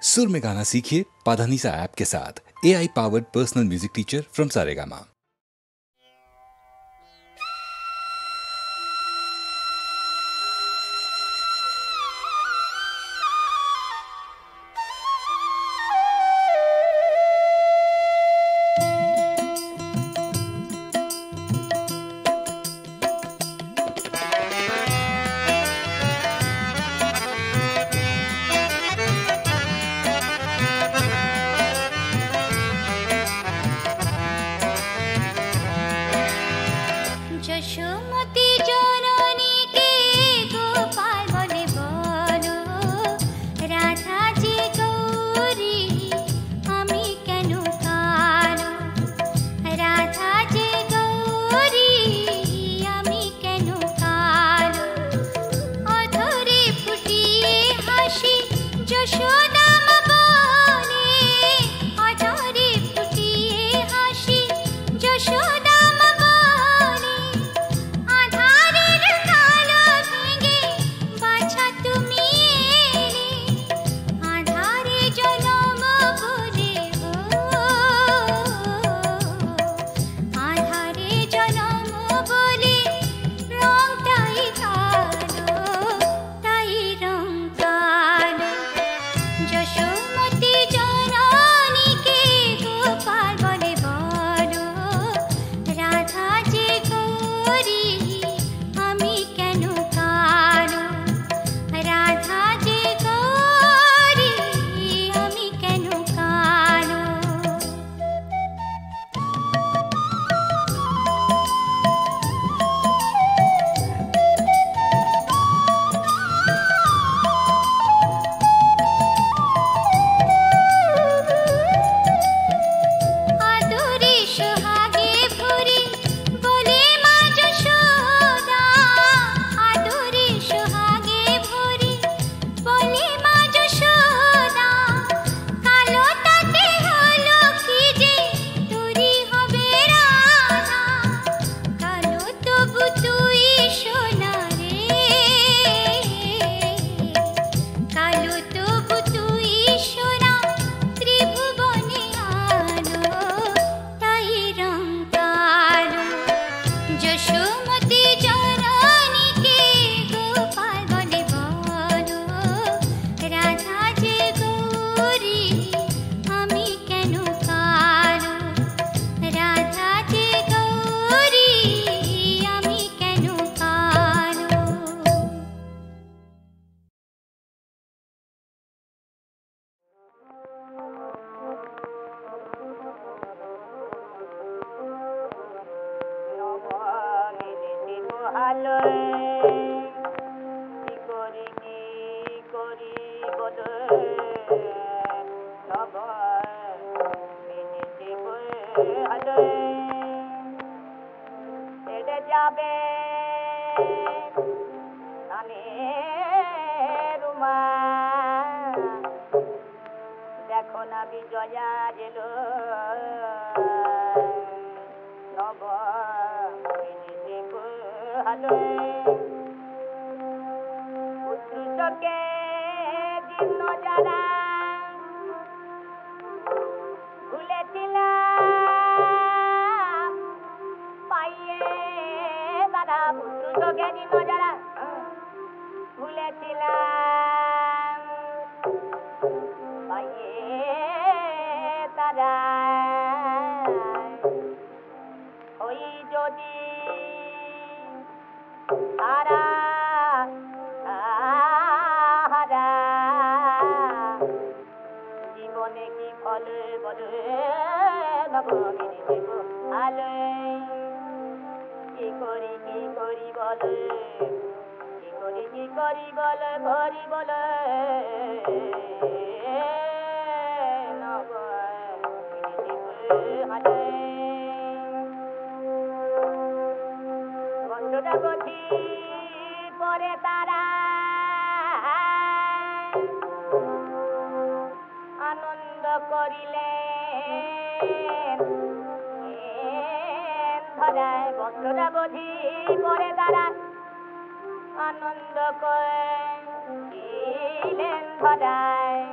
सुर में गाना सीखिए पाधानीसा ऐप के साथ। AI powered personal music teacher from Saregama. আনন্দ করিলেন ধরায়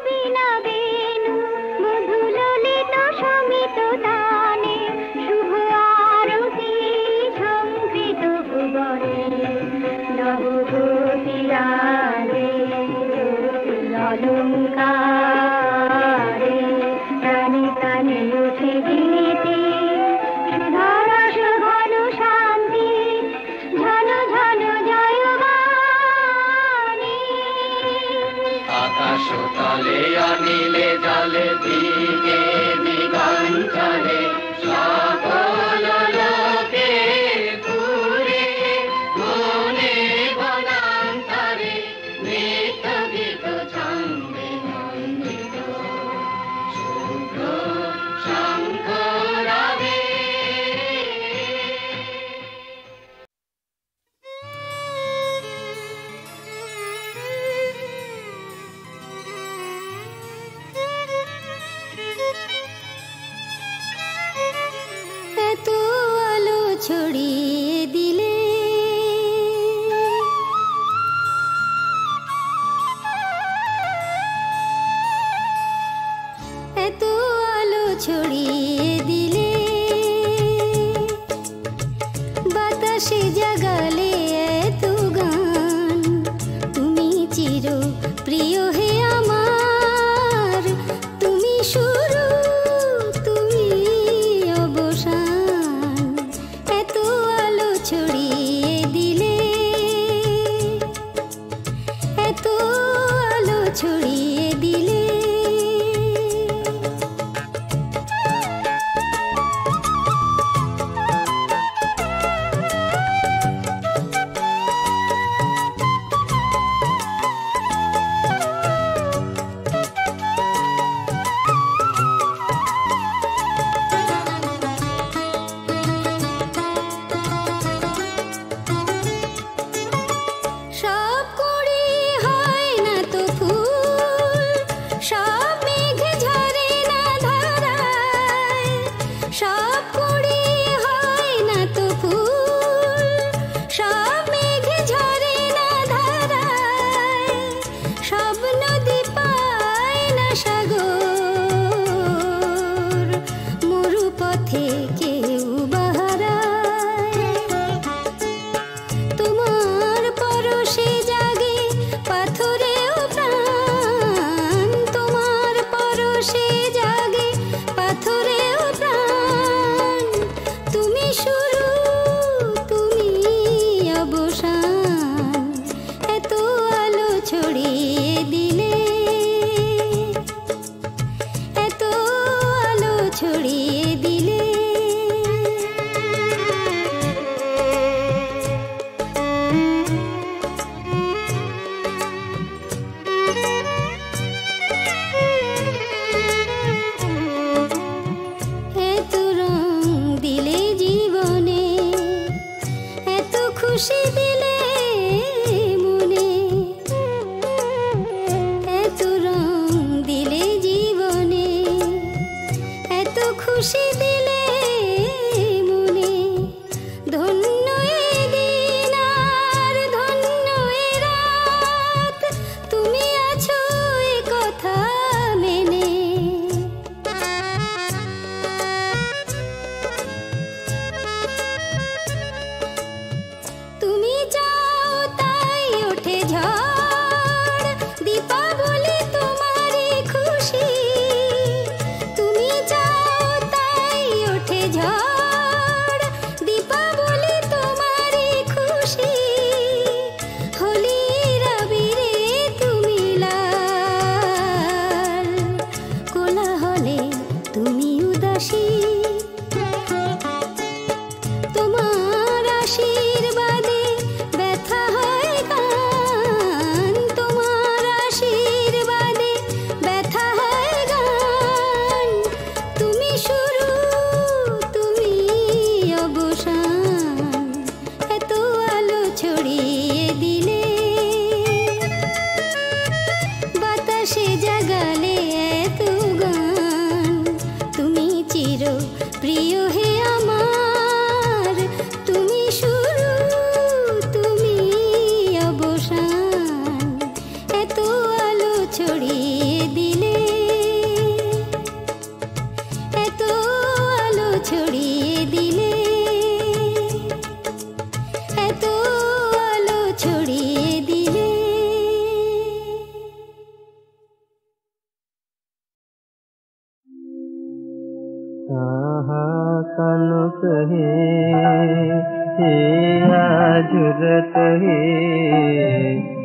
শুভ আরতি সংকৃত ভুবনে ছড়িয়ে দিলে, বাতাসে জাগালে এত গান, তুমি চির প্রিয় হে আমার, তুমি শুরু তুমি অবসান, এত আলো ছড়িয়ে দিলে, এত আলো ছড়িয়ে দিলে। সব কুড়ি হয় না তো ফুল, সব মেঘ ঝরে না ধারায়, সব কুড়ি হয় না তো ফুল, সব মেঘ ঝরে না ধারায়, সব নদী পায় না সাগর, মরু পথে কেউ বাহারায়, তোমার পরশে জাগে পাথরেও প্রাণ, তোমার পরশে জাগে পাথরেও প্রাণ, তুমি শুরু তুমি অবসান, এত আলো ছড়িয়ে দিলে, এত আলো ছড়িয়ে দিলে। এত রং দিলে জীবনে, এত খুশি দিলে মনে, এত রং দিলে জীবনে, এত খুশি দিলে মনে, ধন্য এ দিন আর ধন্য এ রাত, তুমি আছো এ কথা মেনে, তুমি যাও তাই ওঠে ঝড়, দীপাবলি তোমারই খুশি, তুমি যাও তাই ওঠে ঝড়, দীপাবলি তোমারই খুশি, হোলির আবিরে তুমি লাল, কোলাহলে তুমি উদাসী, তোমার আশীর্বাদে ব্যথা হয় গান, তোমার আশীর্বাদে ব্যথা হয় গান, তুমি শুরু তুমি অবসান, এত আলো ছড়িয়ে দিলে, বাতাসে জাগালে এত গান, তুমি চির প্রিয় হে আমার, তুমি শুরু তুমি অবসান, এত আলো ছড়িয়ে দিলে, এত আলো ছড়িয়ে দিলে, এত আলো ছড়িয়ে দিলে। कानु कहे हे आजुरत हे,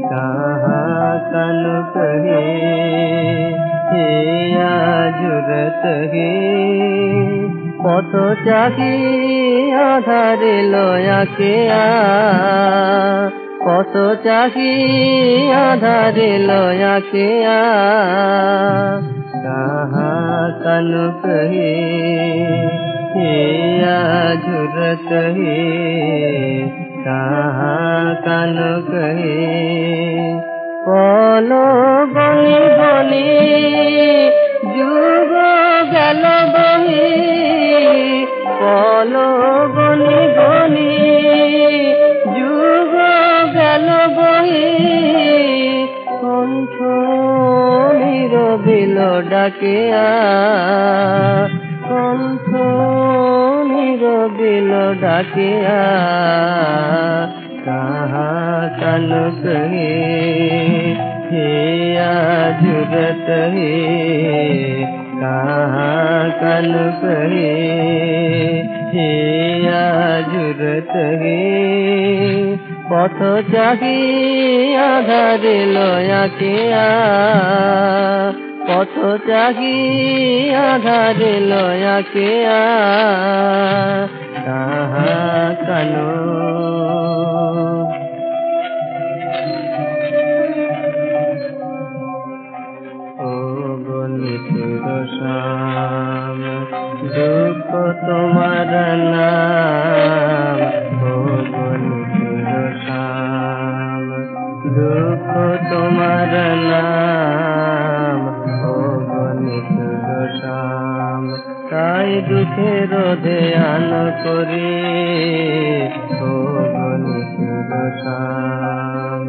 कहाँ कानु कहे हे आजुरत हे, কত চাহি আধারে লয়াকে কত চাহি আধারে লয়াকে कहाँ कानु कहे हे आजुरत हे, कहाँ कानु कहे বলো বনি বনি যুগ গেল বহি, বলো বনি বনি যুগ গেল বহি, কণ্ঠ নীরবিল ডাকে কণ্ঠ নিরবিল ডাকিয়া কাহা কানু কহে হিয়া জুরত হে কাহা কানু কহে হিয়া জুরত হে পথ চাহি আধারে লয়াকিয়া পথ চাহি আধারে লয়াকিয়া কাহা কানু শ্যাম দুঃখ তোমার নাম ও বন্ধুর শ্যাম দুঃখ তোমার নাম ও বন্ধুর শ্যাম তাই দুঃখের ধ্যান করি ও বন্ধুর শ্যাম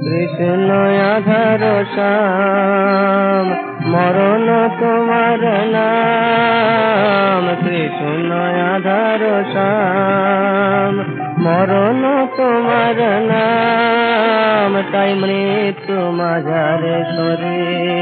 কৃষ্ণ আধার শ্যাম মরণ তোমার নাম কৃষ্ণ আধার শ্যাম মরণ তোমার নাম তাই মৃত্যু মাঝারে শরীর